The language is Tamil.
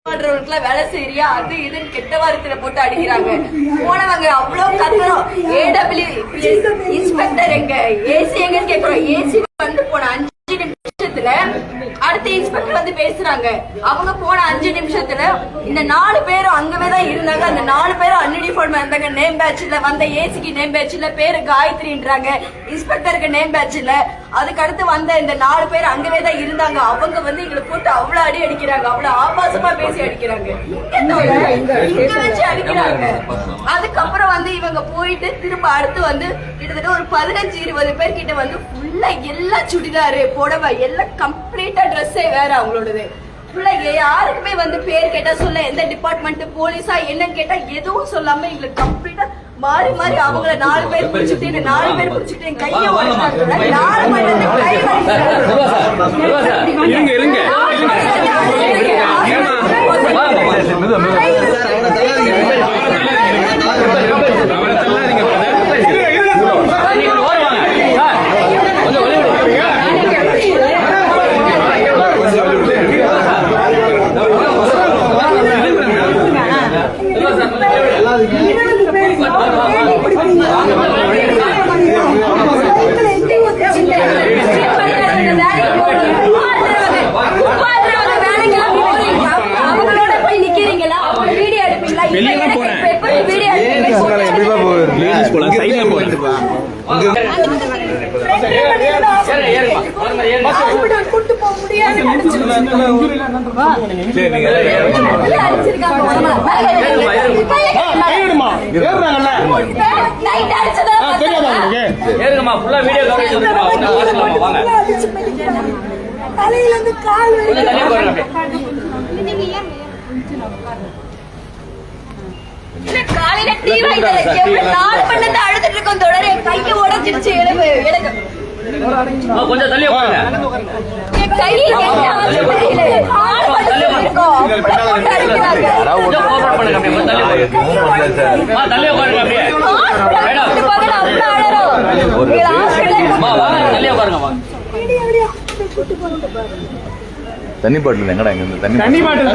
வேலை செய்யறியா அது இதுன்னு கெட்ட வாரத்துல போட்டு அடிக்கிறாங்க. போனவங்க அவ்வளவு கத்துறோம். இன்ஸ்பெக்டர் எங்க, ஏசி எங்கன்னு கேக்குறோம். ஏசி வந்து போன 5 நிமிஷத்துல அடுத்த இன்ஸ்பெக்டர் வந்து பேசுறாங்க. அவங்க போன 5 நிமிஷத்துல இந்த 4 பேரும் அங்கவேதான் இருந்தாங்க. அந்த 4 பேரும் அன்யூனிஃபார்ம் இருந்தாங்க. நேம் பேட்ச்ல வந்த ஏசிக்கு நேம் பேட்ச்ல பேரு காயத்ரின்றாங்க, இன்ஸ்பெக்டருக்கு நேம் பேட்ச்ல. அதுக்கு அடுத்து வந்த இந்த 4 பேர் அங்கவேதான் இருந்தாங்க. அவங்க வந்து எங்களை போட்டு அவ்வளவு அடி அடிக்கிறாங்க, அவ்வளவு ஆபாசமா பேசி அடிக்கிறாங்க, இங்க வச்சு அடிக்கிறாங்க. அதுக்கப்புறம் வந்து இவங்க போயிட்டு திரும்ப அடுத்து வந்து கிட்டத்தட்ட ஒரு 15-20 பேர் கிட்ட வந்து ஃபுல்லா எல்லா சுடிதாரு புடவை எல்லாம் கம்ப்ளீட்டா ட்ரெஸ்ஸே வேற அவங்களோடது. யாருக்குமே வந்து பேர் கேட்டா சொல்ல, எந்த டிபார்ட்மெண்ட் போலீஸா என்னன்னு கேட்டா எதுவும் சொல்லாம எங்களுக்கு கம்ப்ளீட்டா மாறி மாறி அவங்கள 4 பேர் பிடிச்சிட்டு 4 பேர் பிடிச்சிட்டு கைய உடைச்சாங்க. 4 மணி நேரம் கை காலையில டிவி நாலு பண்ணத்தை அழுதுட்டு இருக்கோம். தொடரே கையை உடைச்சிருச்சு. கொஞ்சம் தள்ளி தண்ணி பாட்டில் எங்கடா இங்க தண்ணி பாட்டில்